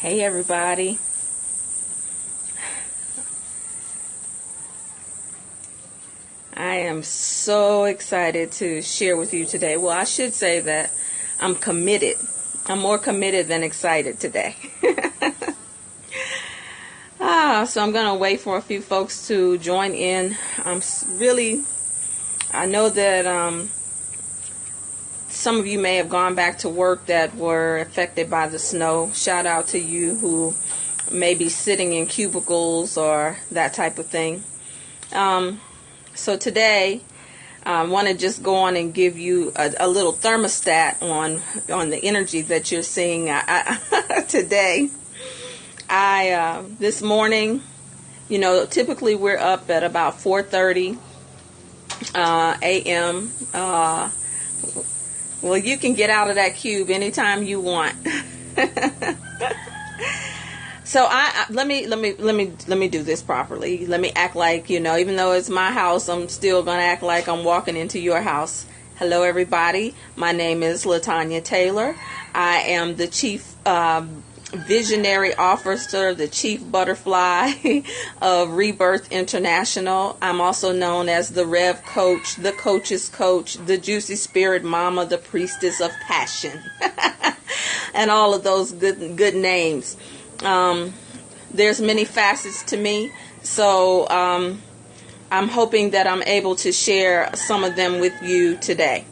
Hey everybody. I am so excited to share with you today. Well, I should say that I'm committed. I'm more committed than excited today. So I'm going to wait for a few folks to join in. I know that some of you may have gone back to work that were affected by the snow. Shout out to you who may be sitting in cubicles or that type of thing. So today, I want to just go on and give you a little thermostat on the energy that you're seeing today. This morning, typically we're up at about 4:30 a.m. Well, you can get out of that cube anytime you want. So let me do this properly. Let me act like, even though it's my house, I'm still going to act like I'm walking into your house. Hello, everybody. My name is LaTanya Taylor. I am the Chief Visionary Officer, the Chief Butterfly of Rebirth International. I'm also known as the Rev Coach, the Coach's Coach, the Juicy Spirit Mama, the Priestess of Passion, and all of those good names. There's many facets to me, so I'm hoping that I'm able to share some of them with you today.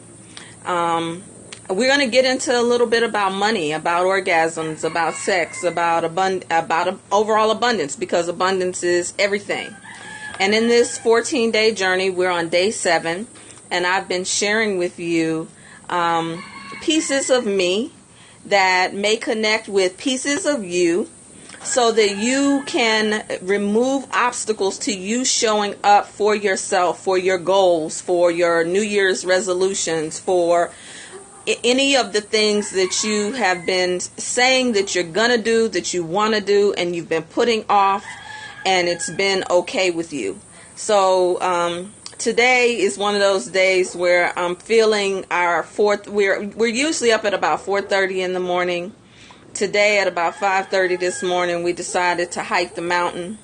We're going to get into a little bit about money, about orgasms, about sex, about overall abundance, because abundance is everything. And in this 14-day journey, we're on day 7, and I've been sharing with you pieces of me that may connect with pieces of you, so that you can remove obstacles to you showing up for yourself, for your goals, for your New Year's resolutions, for any of the things that you have been saying that you're going to do, that you want to do, and you've been putting off, and it's been okay with you. So today is one of those days where I'm feeling we're usually up at about 4:30 in the morning. Today at about 5:30 this morning, we decided to hike the mountain.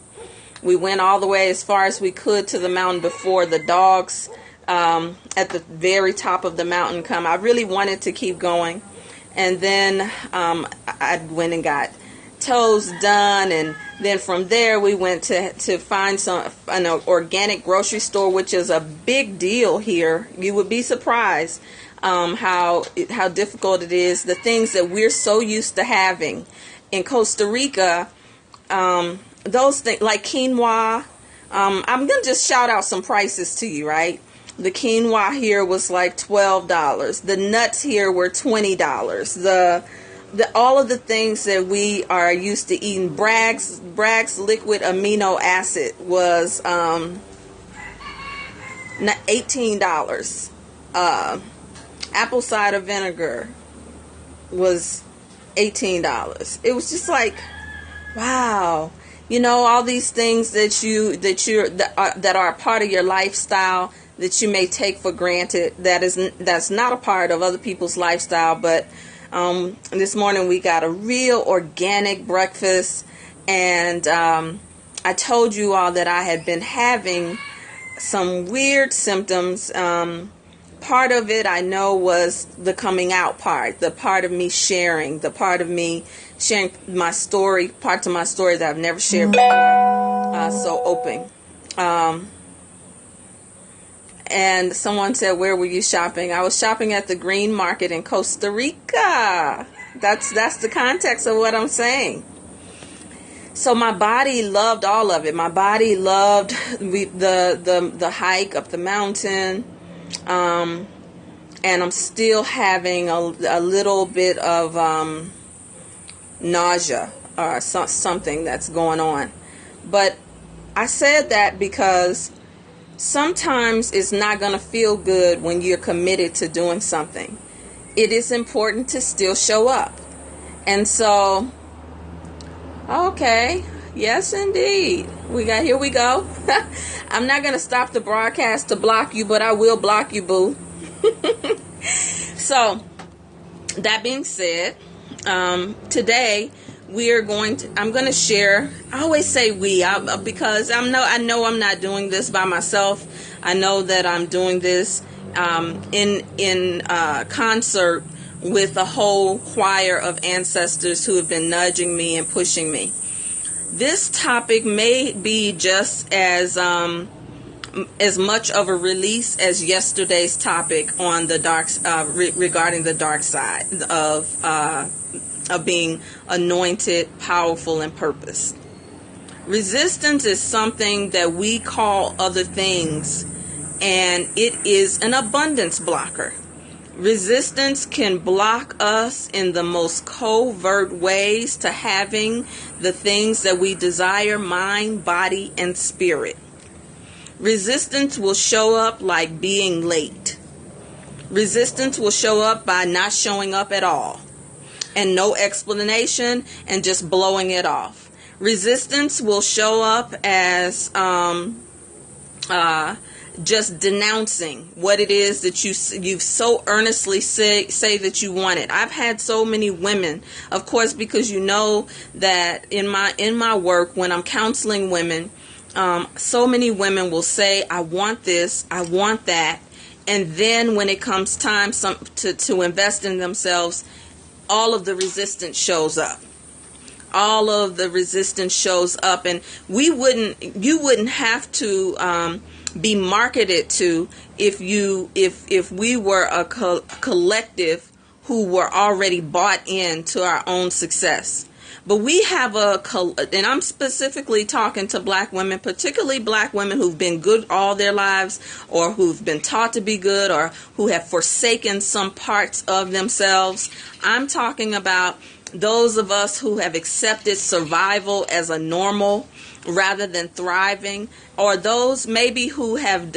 We went all the way as far as we could to the mountain before the dogs at the very top of the mountain come. I really wanted to keep going. And then I went and got toes done. And then from there, we went to find an organic grocery store, which is a big deal here. You would be surprised how difficult it is. The things that we're so used to having in Costa Rica, those things like quinoa. I'm going to just shout out some prices to you, right? The quinoa here was like $12. The nuts here were $20. All of the things that we are used to eating. Bragg's liquid amino acid was $18. Apple cider vinegar was $18. It was just like, wow, all these things that are a part of your lifestyle that you may take for granted, that's not a part of other people's lifestyle. But this morning we got a real organic breakfast, and I told you all that I had been having some weird symptoms. Part of it I know was the coming out part, the part of me sharing, my story, parts of my story that I've never shared before. So open. And someone said, where were you shopping? I was shopping at the Green Market in Costa Rica. That's the context of what I'm saying. So my body loved all of it. My body loved the hike up the mountain. And I'm still having a little bit of nausea or something that's going on. But I said that because sometimes it's not going to feel good when you're committed to doing something. It is important to still show up. And so, okay, yes indeed. Here we go. I'm not going to stop the broadcast to block you, but I will block you, boo. So, that being said, today I'm going to share. I always say we, because I know I'm not doing this by myself. I know that I'm doing this in concert with a whole choir of ancestors who have been nudging me and pushing me. This topic may be just as much of a release as yesterday's topic on the regarding the dark side of being anointed, powerful, and purpose. Resistance is something that we call other things, and it is an abundance blocker. Resistance can block us in the most covert ways to having the things that we desire, mind, body, and spirit. Resistance will show up like being late. Resistance will show up by not showing up at all and no explanation and just blowing it off. Resistance will show up as just denouncing what it is that you've so earnestly say that you want it. I've had so many women, of course, because you know that in my work when I'm counseling women, so many women will say, I want this, I want that, and then when it comes time to invest in themselves, all of the resistance shows up. All of the resistance shows up, and you wouldn't have to be marketed to if we were a collective who were already bought into our own success. But we have and I'm specifically talking to black women, particularly black women who've been good all their lives, or who've been taught to be good, or who have forsaken some parts of themselves. I'm talking about those of us who have accepted survival as a normal rather than thriving, or those maybe who have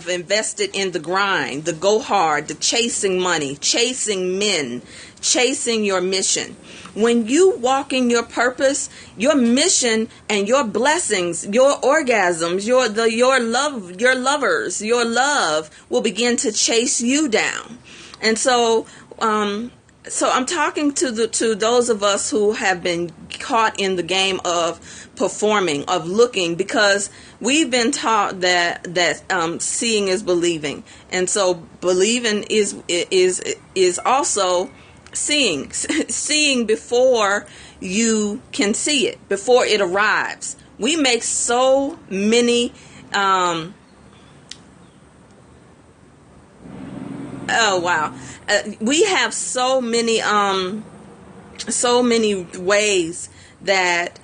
invested in the grind, the go hard, the chasing money, chasing men, chasing your mission. When you walk in your purpose, your mission and your blessings, your orgasms, your lovers, your love will begin to chase you down. And so I'm talking to those of us who have been caught in the game of performing, of looking, because we've been taught that seeing is believing, and so believing is also seeing before you can see it, before it arrives. We make so many we have so many ways that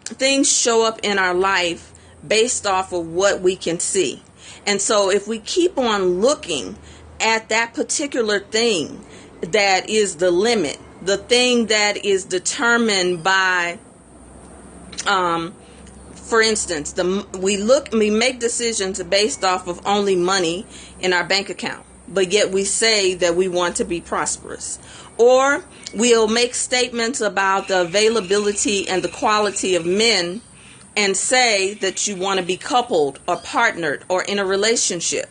things show up in our life based off of what we can see. And so if we keep on looking at that particular thing that is the limit, the thing that is determined by, for instance, we make decisions based off of only money in our bank account, but yet we say that we want to be prosperous. Or we'll make statements about the availability and the quality of men and say that you want to be coupled or partnered or in a relationship.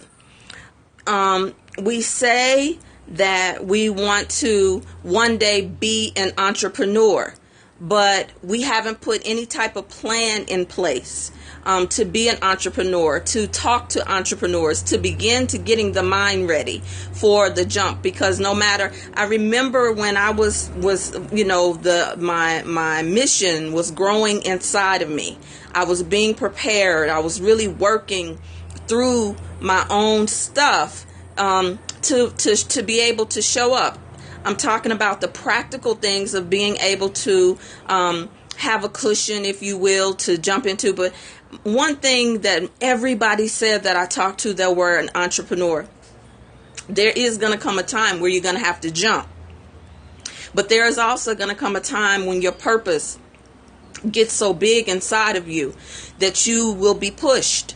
We say that we want to one day be an entrepreneur, but we haven't put any type of plan in place to be an entrepreneur, to talk to entrepreneurs, to begin to getting the mind ready for the jump. Because no matter, I remember when I was my mission was growing inside of me. I was being prepared. I was really working through my own stuff to be able to show up. I'm talking about the practical things of being able to have a cushion, if you will, to jump into. But one thing that everybody said that I talked to that were an entrepreneur, there is going to come a time where you're going to have to jump. But there is also going to come a time when your purpose gets so big inside of you that you will be pushed.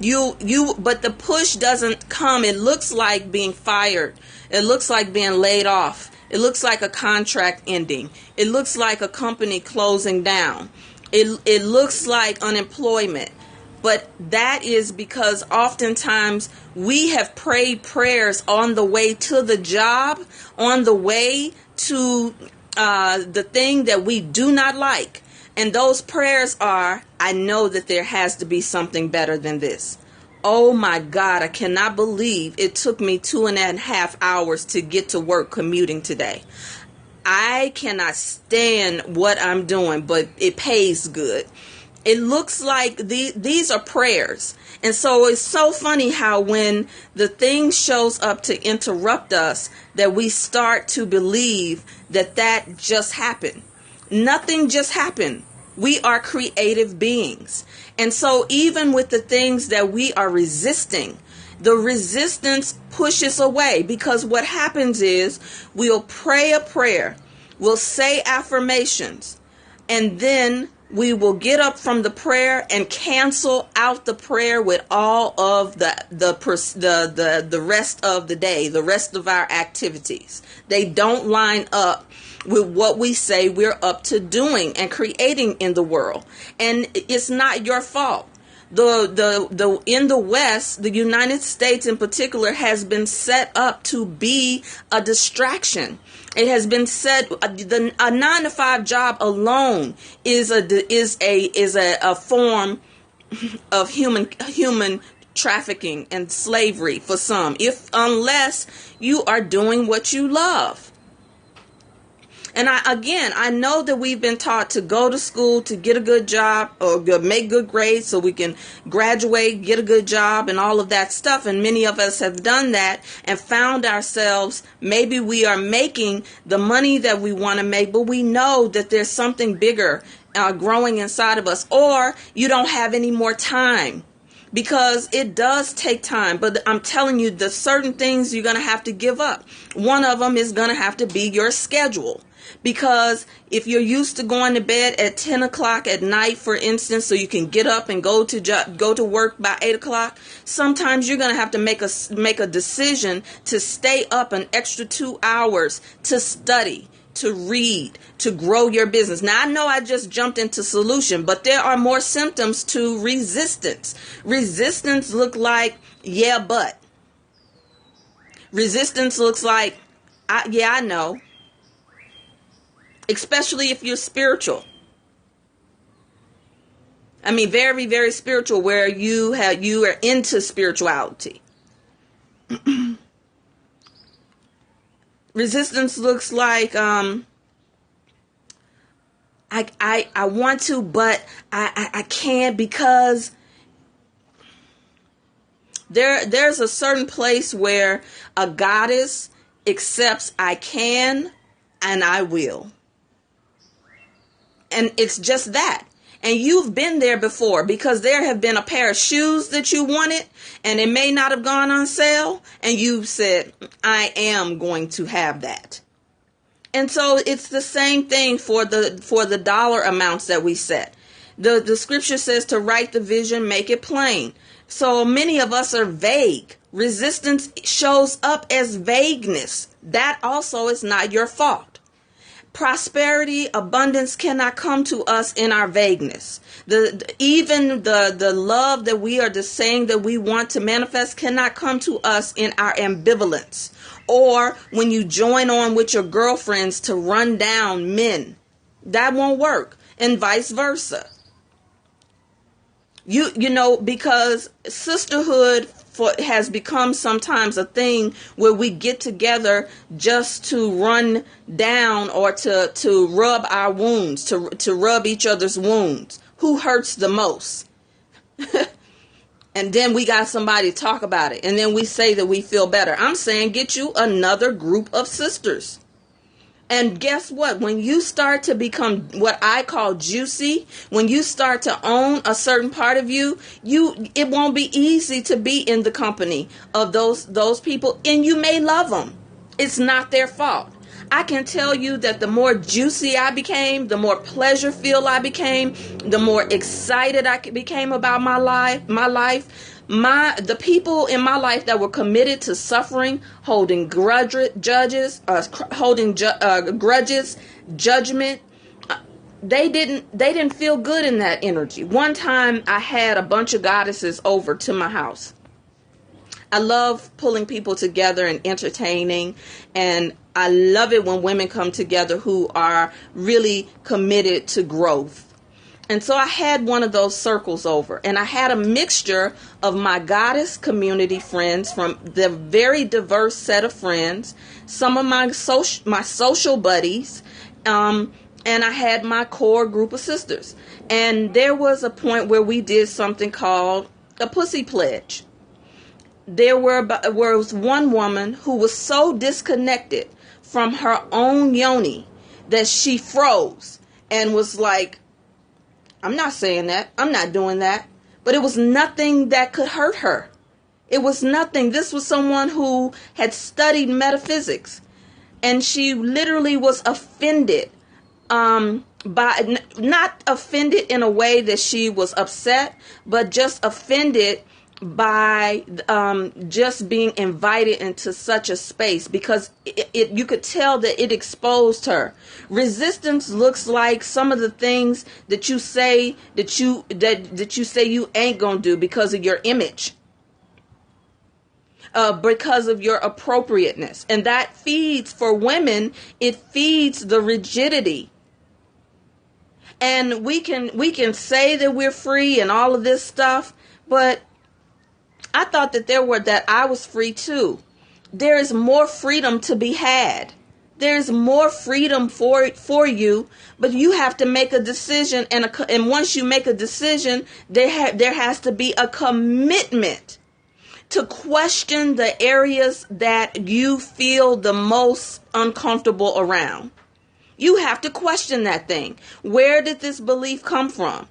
But the push doesn't come. It looks like being fired. It looks like being laid off. It looks like a contract ending. It looks like a company closing down. It looks like unemployment. But that is because oftentimes we have prayed prayers on the way to the job, on the way to the thing that we do not like. And those prayers are, I know that there has to be something better than this. Oh my God, I cannot believe it took me 2.5 hours to get to work commuting today. I cannot stand what I'm doing, but it pays good. It looks like these are prayers. And so it's so funny how when the thing shows up to interrupt us, that we start to believe that just happened. Nothing just happened. We are creative beings. And so even with the things that we are resisting, the resistance pushes away, because what happens is we'll pray a prayer, we'll say affirmations, and then we will get up from the prayer and cancel out the prayer with all of the rest of the day, the rest of our activities. They don't line up with what we say we're up to doing and creating in the world. And it's not your fault. In the West, the United States in particular has been set up to be a distraction. It has been said a 9-to-5 job alone is a form of human trafficking and slavery for some, unless you are doing what you love. And I know that we've been taught to go to school to get a good job or make good grades so we can graduate, get a good job and all of that stuff. And many of us have done that and found ourselves, maybe we are making the money that we want to make, but we know that there's something bigger growing inside of us, or you don't have any more time. Because it does take time, but I'm telling you, there's certain things you're going to have to give up. One of them is going to have to be your schedule. Because if you're used to going to bed at 10 o'clock at night, for instance, so you can get up and go to work by 8 o'clock, sometimes you're going to have to make a decision to stay up an extra 2 hours to study, to read, to grow your business. Now, I know I just jumped into solution, but there are more symptoms to resistance. Resistance look like, yeah, but. Resistance looks like, I know. Especially if you're spiritual. I mean, very, very spiritual, where you are into spirituality. Resistance looks like I want to, but I can't, because there's a certain place where a goddess accepts I can and I will. And it's just that. And you've been there before, because there have been a pair of shoes that you wanted and it may not have gone on sale. And you said, I am going to have that. And so it's the same thing for the dollar amounts that we set. The scripture says to write the vision, make it plain. So many of us are vague. Resistance shows up as vagueness. That also is not your fault. Prosperity, abundance cannot come to us in our vagueness. Even the love that we are just saying that we want to manifest cannot come to us in our ambivalence. Or when you join on with your girlfriends to run down men. That won't work. And vice versa. You know, because sisterhood has become sometimes a thing where we get together just to run down or to rub our wounds, to rub each other's wounds. Who hurts the most? And then we got somebody to talk about it. And then we say that we feel better. I'm saying get you another group of sisters. And guess what? When you start to become what I call juicy, when you start to own a certain part of you, it won't be easy to be in the company of those people. And you may love them. It's not their fault. I can tell you that the more juicy I became, the more pleasure-filled I became, the more excited I became about my life. The people in my life that were committed to suffering, holding grudges, judgment, they didn't feel good in that energy. One time I had a bunch of goddesses over to my house. I love pulling people together and entertaining, and I love it when women come together who are really committed to growth. And so I had one of those circles over, and I had a mixture of my goddess community friends from the very diverse set of friends, some of my social buddies, and I had my core group of sisters. And there was a point where we did something called a pussy pledge. There was one woman who was so disconnected from her own yoni that she froze and was like, I'm not saying that. I'm not doing that. But it was nothing that could hurt her. It was nothing. This was someone who had studied metaphysics. And she literally was offended by, not offended in a way that she was upset, but just offended by just being invited into such a space, because you could tell that it exposed her. Resistance looks like some of the things that you say that you say you ain't gonna do because of your image, because of your appropriateness, and that feeds, for women, it feeds the rigidity. And we can say that we're free and all of this stuff, but I thought that I was free too. There is more freedom to be had. There's more freedom for you, but you have to make a decision, and once you make a decision, there has to be a commitment to question the areas that you feel the most uncomfortable around. You have to question that thing. Where did this belief come from?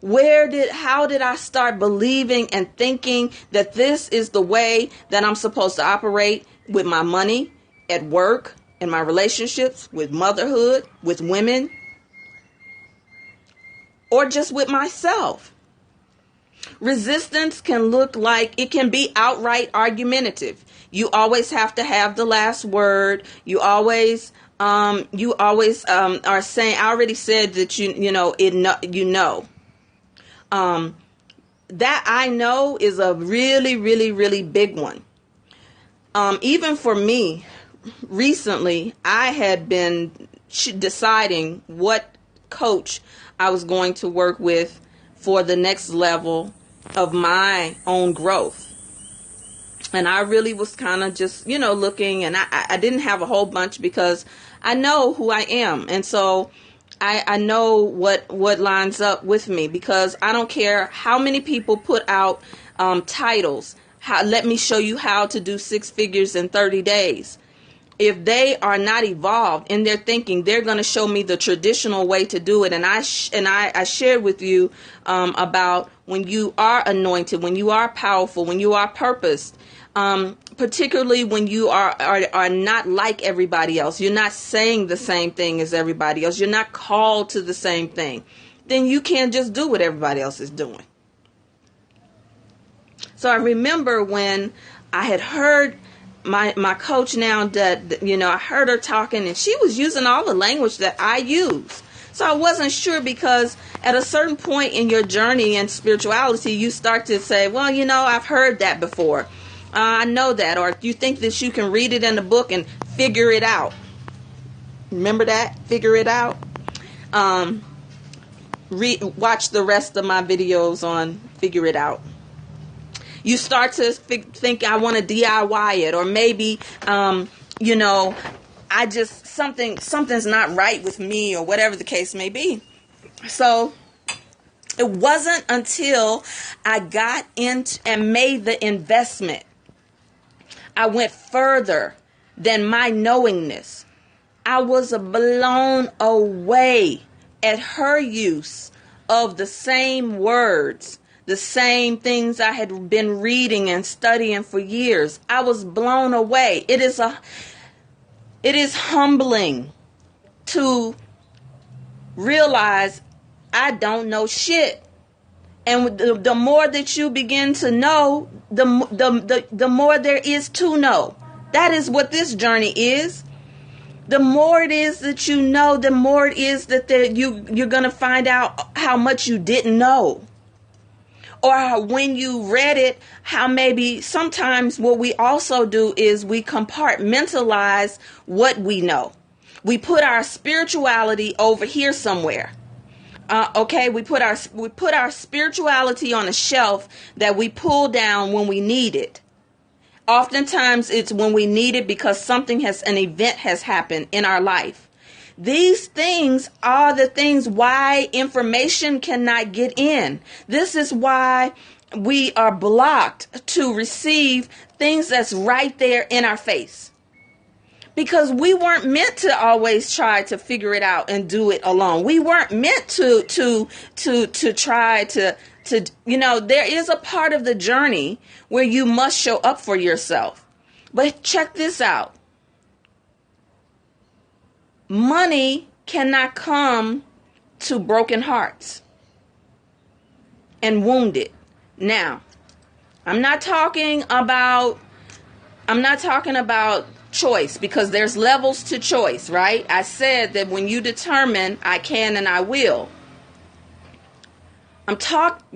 How did I start believing and thinking that this is the way that I'm supposed to operate with my money, at work, in my relationships, with motherhood, with women, or just with myself? Resistance can look like, it can be outright argumentative. You always have to have the last word. You always are saying, I already said that you know. That I know is a really, really, really big one. Even for me, recently, I had been deciding what coach I was going to work with for the next level of my own growth. And I really was kind of just, looking, and I didn't have a whole bunch because I know who I am. And so I know what lines up with me, because I don't care how many people put out titles. Let me show you how to do 6 figures in 30 days. If they are not evolved in their thinking, they're going to show me the traditional way to do it. And I shared with you about when you are anointed, when you are powerful, when you are purposed, particularly when you are not like everybody else. You're not saying the same thing as everybody else. You're not called to the same thing. Then you can't just do what everybody else is doing. So I remember when I had heard my coach now that, I heard her talking, and she was using all the language that I use. So I wasn't sure, because at a certain point in your journey in spirituality, you start to say, well, I've heard that before. I know that. Or you think that you can read it in a book and figure it out. Remember that? Figure it out. Watch the rest of my videos on Figure It Out. You start to think, I want to DIY it, or maybe, I just, something's not right with me, or whatever the case may be. So it wasn't until I got into and made the investment, I went further than my knowingness. I was blown away at her use of the same words, the same things I had been reading and studying for years. I was blown away. It is humbling to realize I don't know shit. And the more that you begin to know, the more there is to know. That is what this journey is. The more it is that you know, the more it is that you're going to find out how much you didn't know. Or when you read it, how maybe sometimes what we also do is we compartmentalize what we know. We put our spirituality over here somewhere. Okay, we put our spirituality on a shelf that we pull down when we need it. Oftentimes it's when we need it because an event has happened in our life. These things are the things why information cannot get in. This is why we are blocked to receive things that's right there in our face. Because we weren't meant to always try to figure it out and do it alone. We weren't meant to try to, there is a part of the journey where you must show up for yourself. But check this out. Money cannot come to broken hearts and wounded. Now, I'm not talking about choice, because there's levels to choice, right? I said that when you determine I can and I will.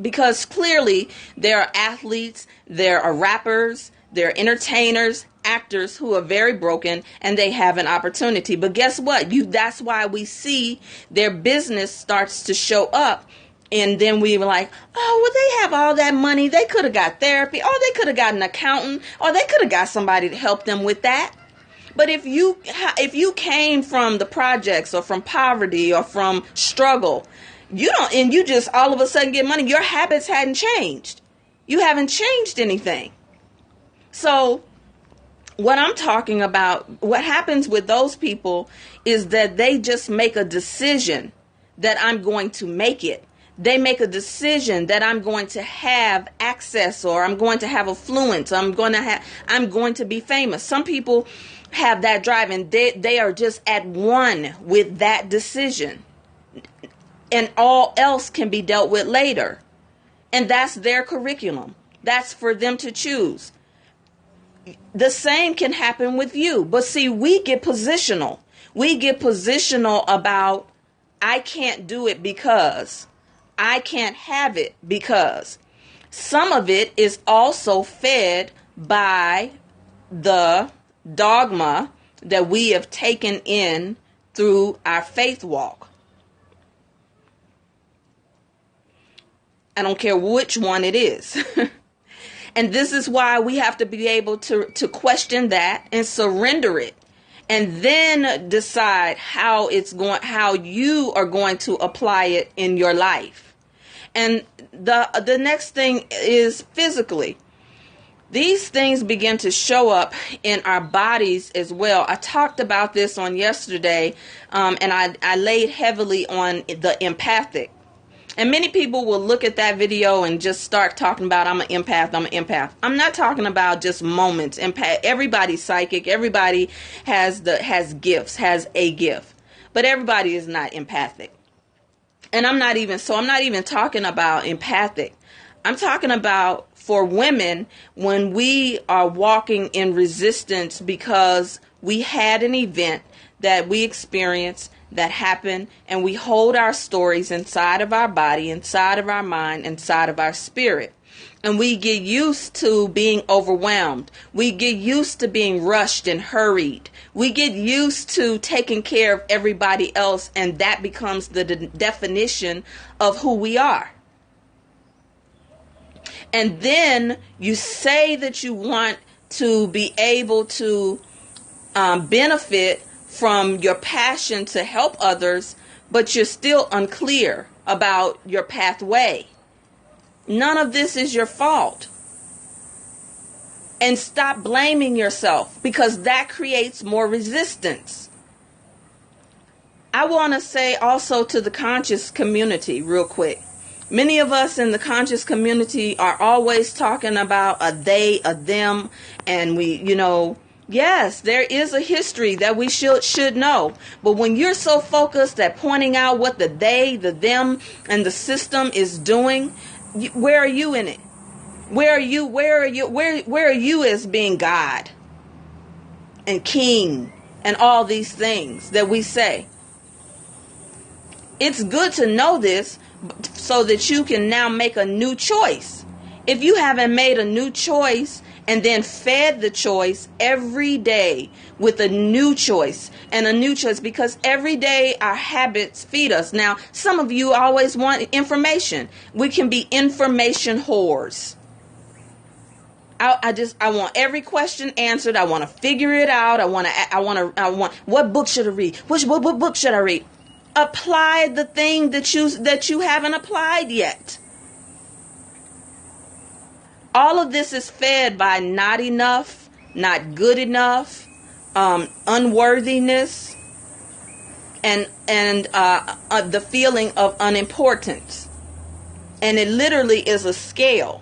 Because clearly there are athletes, there are rappers, there are entertainers, actors who are very broken and they have an opportunity. But guess what? That's why we see their business starts to show up. And then we were like, oh, well, they have all that money. They could have got therapy, or they could have got an accountant, or they could have got somebody to help them with that. But if you came from the projects or from poverty or from struggle, you just all of a sudden get money, your habits hadn't changed. You haven't changed anything. So what I'm talking about, what happens with those people is that they just make a decision that I'm going to make it. They make a decision that I'm going to have access, or I'm going to have affluence. I'm going to be famous. Some people have that drive and they are just at one with that decision, and all else can be dealt with later. And that's their curriculum. That's for them to choose. The same can happen with you. But see, we get positional. We get positional about, I can't do it because, I can't have it because. Some of it is also fed by the dogma that we have taken in through our faith walk. I don't care which one it is. And this is why we have to be able to question that and surrender it, and then decide how you are going to apply it in your life. And the next thing is physically. These things begin to show up in our bodies as well. I talked about this on yesterday, and I laid heavily on the empathic. And many people will look at that video and just start talking about, I'm an empath. I'm not talking about just moments. Everybody's psychic. Everybody has gifts, has a gift. But everybody is not empathic. And I'm not even talking about empathic. I'm talking about for women, when we are walking in resistance because we had an event that we experienced that happened, and we hold our stories inside of our body, inside of our mind, inside of our spirit. And we get used to being overwhelmed. We get used to being rushed and hurried. We get used to taking care of everybody else, and that becomes the definition of who we are. And then you say that you want to be able to benefit from your passion to help others, but you're still unclear about your pathway. None of this is your fault. And stop blaming yourself, because that creates more resistance. I want to say also to the conscious community real quick. Many of us in the conscious community are always talking about a they, a them, and yes, there is a history that we should know. But when you're so focused at pointing out what the they, the them, and the system is doing, where are you in it? Where are you as being God and King and all these things that we say? It's good to know this, so that you can now make a new choice. If you haven't made a new choice and then fed the choice every day with a new choice and a new choice, because every day our habits feed us. Now, some of you always want information. We can be information whores. I want every question answered. I want to figure it out. I want, what book should I read? What book should I read? Apply the thing that you haven't applied yet. All of this is fed by not enough, not good enough, unworthiness, and the feeling of unimportance. And it literally is a scale,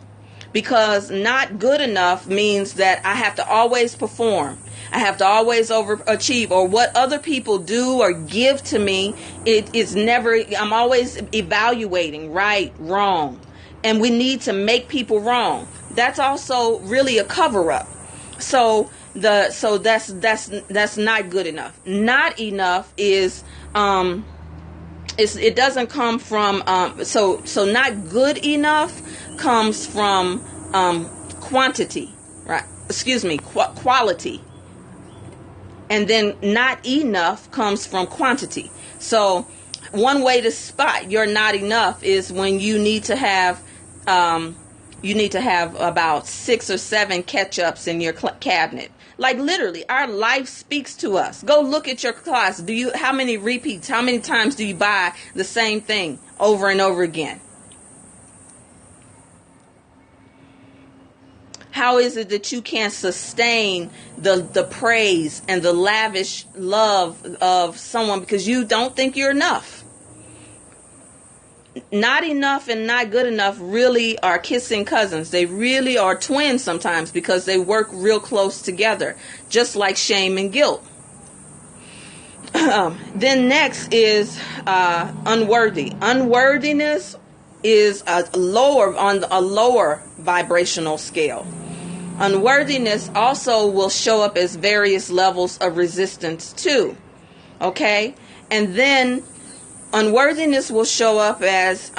because not good enough means that I have to always perform. I have to always overachieve, or what other people do or give to me. It is never, I'm always evaluating right, wrong. And we need to make people wrong. That's also really a cover up. So that's not good enough. Not enough is it doesn't come from so not good enough comes from quantity, right? Excuse me, quality. And then not enough comes from quantity. So one way to spot your not enough is when you need to have about 6 or 7 ketchups in your cabinet. Like literally, our life speaks to us. Go look at your closet. How many repeats? How many times do you buy the same thing over and over again? How is it that you can't sustain the praise and the lavish love of someone because you don't think you're enough? Not enough and not good enough really are kissing cousins. They really are twins sometimes, because they work real close together, just like shame and guilt. Then next is unworthy. Unworthiness is on a lower vibrational scale. Unworthiness also will show up as various levels of resistance too. Okay? And then unworthiness will show up as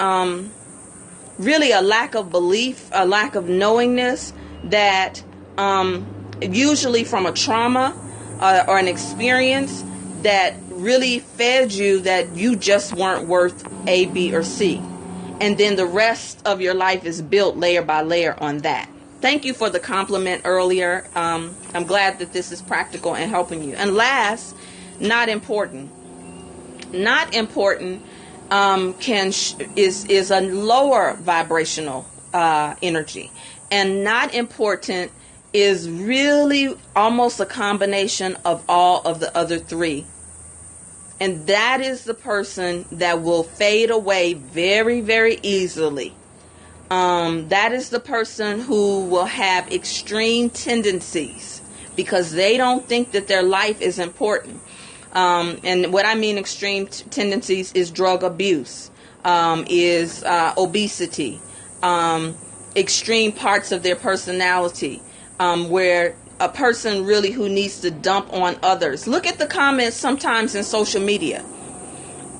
really a lack of belief, a lack of knowingness that usually from a trauma or an experience that really fed you that you just weren't worth A, B, or C. And then the rest of your life is built layer by layer on that. Thank you for the compliment earlier. I'm glad that this is practical and helping you. And last, not important. Not important is a lower vibrational energy, and not important is really almost a combination of all of the other three. And that is the person that will fade away very, very easily. That is the person who will have extreme tendencies because they don't think that their life is important. And what I mean extreme tendencies is drug abuse, is obesity, extreme parts of their personality, where a person really who needs to dump on others. Look at the comments sometimes in social media.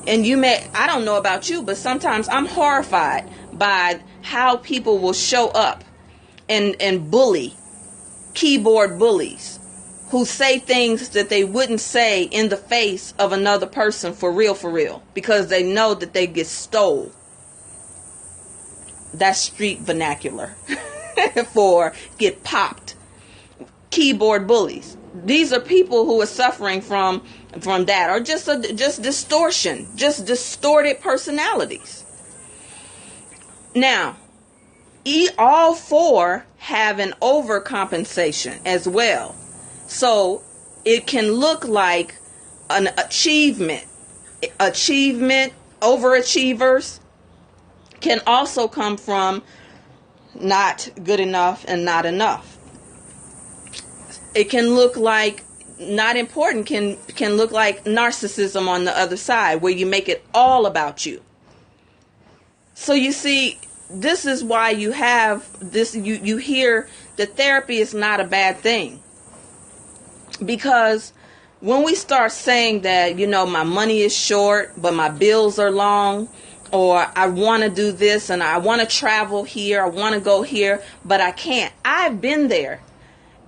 And I don't know about you, but sometimes I'm horrified by how people will show up and bully, keyboard bullies, who say things that they wouldn't say in the face of another person for real, because they know that they get stole. That's street vernacular for get popped. Keyboard bullies. These are people who are suffering from that, or just distortion, just distorted personalities. Now, all four have an overcompensation as well. So it can look like an achievement. Overachievers can also come from not good enough and not enough. It can look like not important, can look like narcissism on the other side, where you make it all about you. So you see, this is why you have this, you hear that therapy is not a bad thing. Because when we start saying that, my money is short, but my bills are long, or I want to do this and I want to travel here, I want to go here, but I can't. I've been there.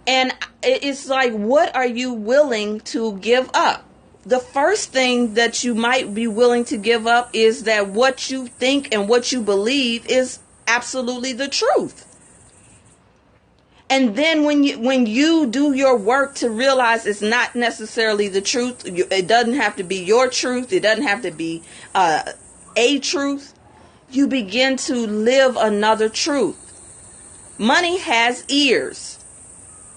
And it's like, what are you willing to give up? The first thing that you might be willing to give up is that what you think and what you believe is absolutely the truth. And then when you do your work to realize it's not necessarily the truth, it doesn't have to be your truth, it doesn't have to be a truth, you begin to live another truth. Money has ears.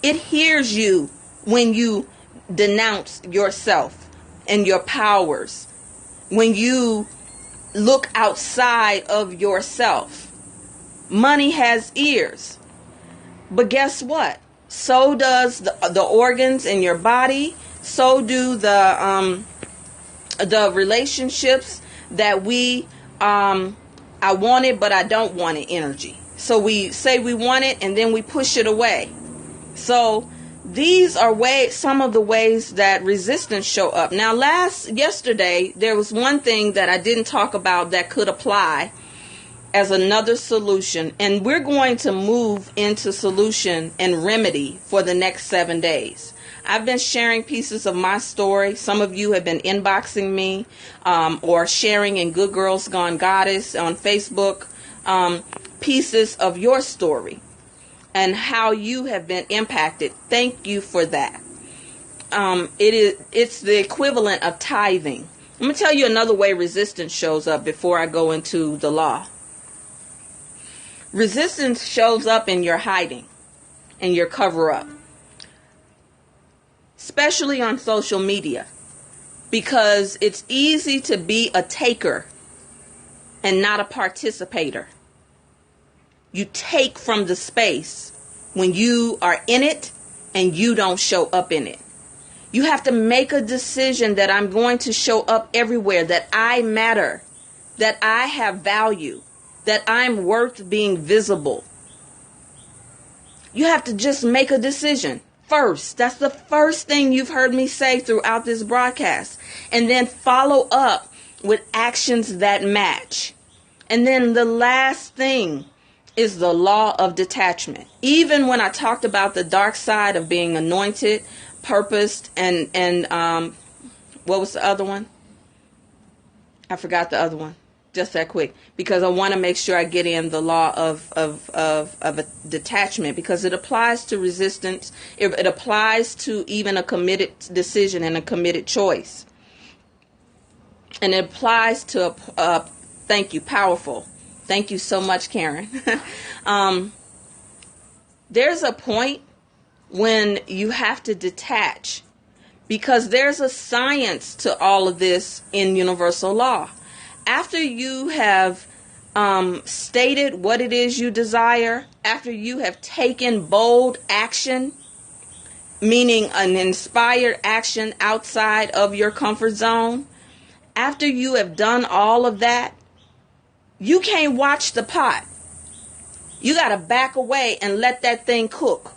It hears you when you denounce yourself and your powers, when you look outside of yourself. Money has ears. But guess what? So does the organs in your body. So do the relationships that we I want it but I don't want it energy. So we say we want it and then we push it away. So these are some of the ways that resistance show up. Now, yesterday there was one thing that I didn't talk about that could apply as another solution, and we're going to move into solution and remedy for the next 7 days. I've been sharing pieces of my story. Some of you have been inboxing me or sharing in Good Girls Gone Goddess on Facebook pieces of your story and how you have been impacted. Thank you for that. It's the equivalent of tithing. Let me tell you another way resistance shows up before I go into the law. Resistance shows up in your hiding and your cover up, especially on social media, because it's easy to be a taker and not a participator. You take from the space when you are in it and you don't show up in it. You have to make a decision that I'm going to show up everywhere, that I matter, that I have value, that I'm worth being visible. You have to just make a decision first. That's the first thing you've heard me say throughout this broadcast. And then follow up with actions that match. And then the last thing is the law of detachment. Even when I talked about the dark side of being anointed, purposed, and what was the other one? I forgot the other one. Just that quick, because I want to make sure I get in the law of a detachment, because it applies to resistance. It applies to even a committed decision and a committed choice. And it applies to thank you, powerful. Thank you so much, Karen. There's a point when you have to detach, because there's a science to all of this in universal law. After you have stated what it is you desire, after you have taken bold action, meaning an inspired action outside of your comfort zone, after you have done all of that, you can't watch the pot. You got to back away and let that thing cook.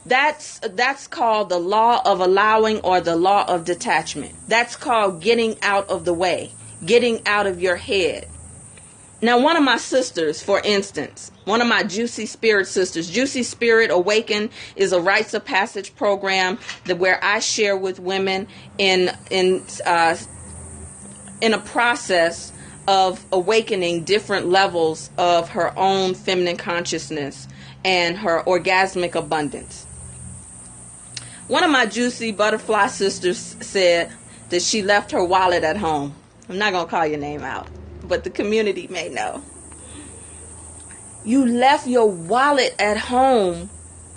That's called the law of allowing, or the law of detachment. That's called getting out of the way. Getting out of your head. Now, one of my sisters, for instance, one of my Juicy Spirit sisters, Juicy Spirit Awaken is a rites of passage program where I share with women in a process of awakening different levels of her own feminine consciousness and her orgasmic abundance. One of my Juicy Butterfly sisters said that she left her wallet at home. I'm not going to call your name out, but the community may know. You left your wallet at home,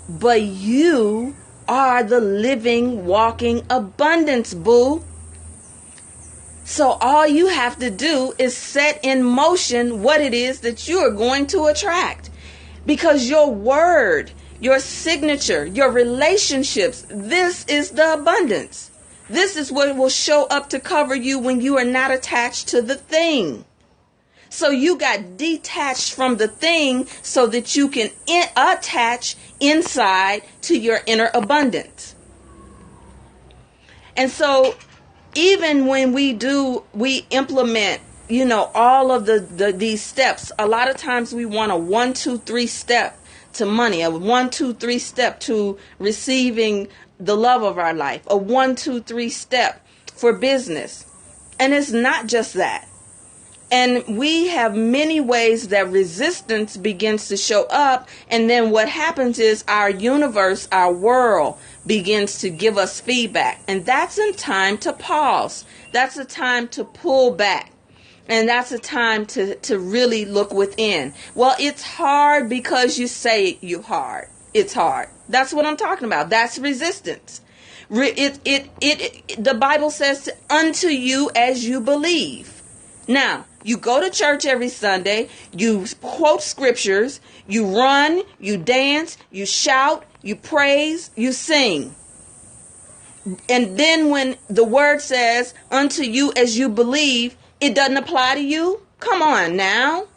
but you are the living, walking abundance, boo. So all you have to do is set in motion what it is that you are going to attract. Because your word, your signature, your relationships, this is the abundance. This is what will show up to cover you when you are not attached to the thing. So you got detached from the thing so that you can attach inside to your inner abundance. And so even when we implement all of these steps. A lot of times we want a 1, 2, 3 step to money, a 1, 2, 3 step to receiving the love of our life, a 1, 2, 3 step for business. And it's not just that. And we have many ways that resistance begins to show up. And then what happens is our universe, our world begins to give us feedback. And that's a time to pause. That's a time to pull back. And that's a time to really look within. Well, it's hard because you say you hard. It's hard. That's what I'm talking about. That's resistance. The Bible says, unto you as you believe. Now, you go to church every Sunday, you quote scriptures, you run, you dance, you shout, you praise, you sing. And then when the word says, unto you as you believe, it doesn't apply to you? Come on now.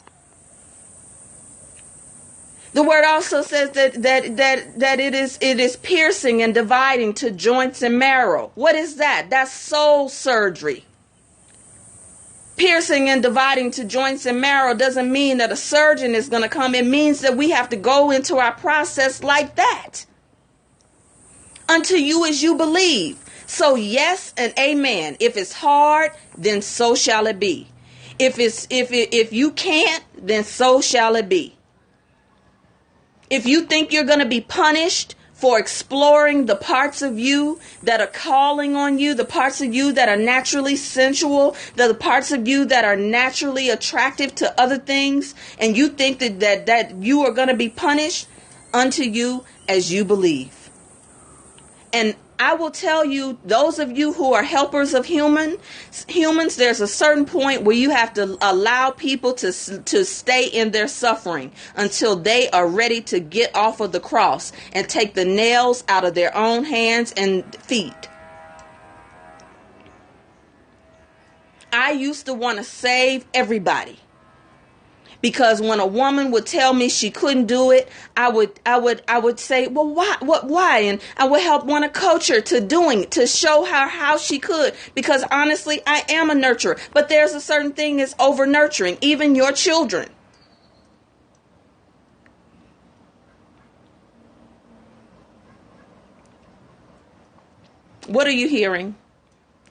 The word also says that it is piercing and dividing to joints and marrow. What is that? That's soul surgery. Piercing and dividing to joints and marrow doesn't mean that a surgeon is going to come. It means that we have to go into our process like that. Unto you as you believe. So yes and amen. If it's hard, then so shall it be. If you can't, then so shall it be. If you think you're going to be punished for exploring the parts of you that are calling on you, the parts of you that are naturally sensual, the parts of you that are naturally attractive to other things, and you think that you are going to be punished, unto you as you believe. And I will tell you, those of you who are helpers of humans, there's a certain point where you have to allow people to stay in their suffering until they are ready to get off of the cross and take the nails out of their own hands and feet. I used to want to save everybody. Because when a woman would tell me she couldn't do it, I would say, well, why? And I would want to coach her to show her how she could. Because honestly, I am a nurturer. But there's a certain thing is over nurturing, even your children. What are you hearing?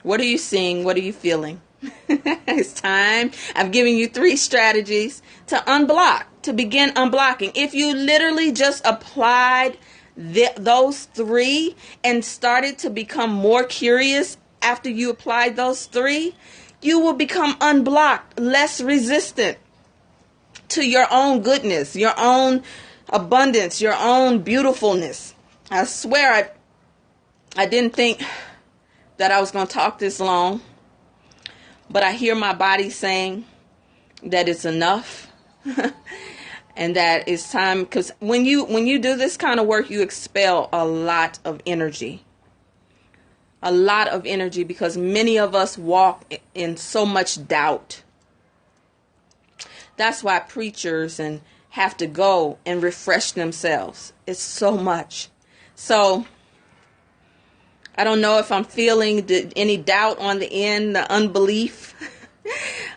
What are you seeing? What are you feeling? It's time. I've given you 3 strategies to unblock, to begin unblocking. If you literally just applied those 3 and started to become more curious after you applied those 3, you will become unblocked, less resistant to your own goodness, your own abundance, your own beautifulness. I swear I didn't think that I was going to talk this long. But I hear my body saying that it's enough and that it's time. Because when you do this kind of work, you expel a lot of energy. A lot of energy, because many of us walk in so much doubt. That's why preachers have to go and refresh themselves. It's so much. So I don't know if I'm feeling any doubt on the end, the unbelief.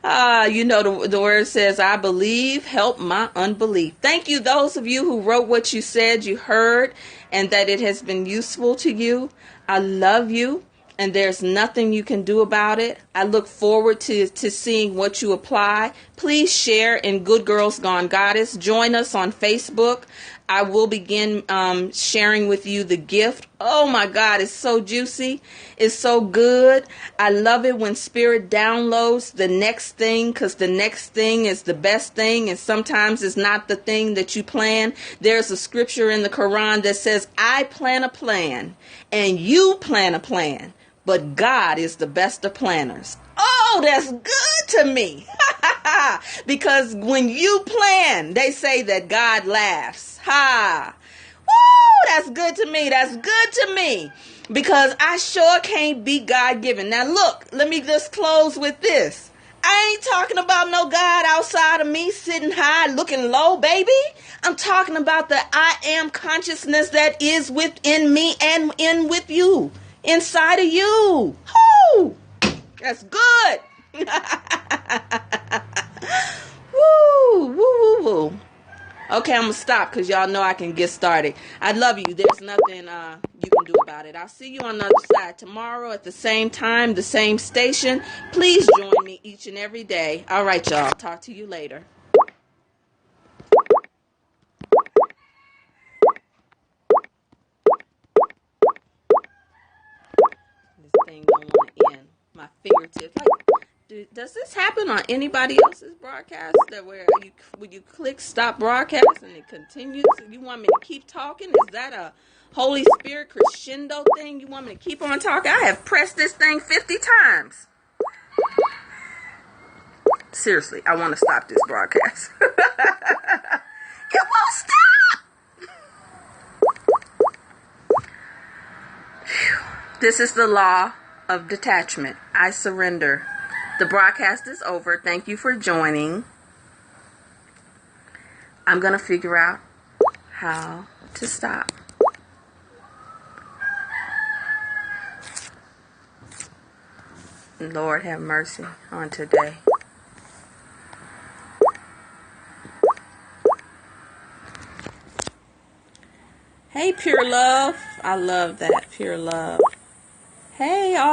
The word says, I believe, help my unbelief. Thank you, those of you who wrote what you said, you heard, and that it has been useful to you. I love you, and there's nothing you can do about it. I look forward to seeing what you apply. Please share in Good Girls Gone Goddess. Join us on Facebook. I will begin sharing with you the gift. Oh my God, it's so juicy. It's so good. I love it when Spirit downloads the next thing, because the next thing is the best thing, and sometimes it's not the thing that you plan. There's a scripture in the Quran that says, I plan a plan and you plan a plan, but God is the best of planners. Oh, that's good to me. Because when you plan, they say that God laughs. Ha! Woo! That's good to me. That's good to me. Because I sure can't be God-given. Now look, let me just close with this. I ain't talking about no God outside of me sitting high, looking low, baby. I'm talking about the I am consciousness that is within me and in with you, inside of you. Woo! That's good. Woo, woo, woo, woo. Okay, I'm going to stop because y'all know I can get started. I love you. There's nothing you can do about it. I'll see you on the other side tomorrow at the same time, the same station. Please join me each and every day. All right, y'all. Talk to you later. This thing don't want to end. My fingertips. Does this happen on anybody else's broadcast? That where you click stop broadcast and it continues? You want me to keep talking? Is that a Holy Spirit crescendo thing? You want me to keep on talking? I have pressed this thing 50 times. Seriously, I want to stop this broadcast. It won't stop. This is the law of detachment. I surrender. The broadcast is over. Thank you for joining. I'm going to figure out how to stop. Lord have mercy on today. Hey, pure love. I love that. Pure love. Hey, all.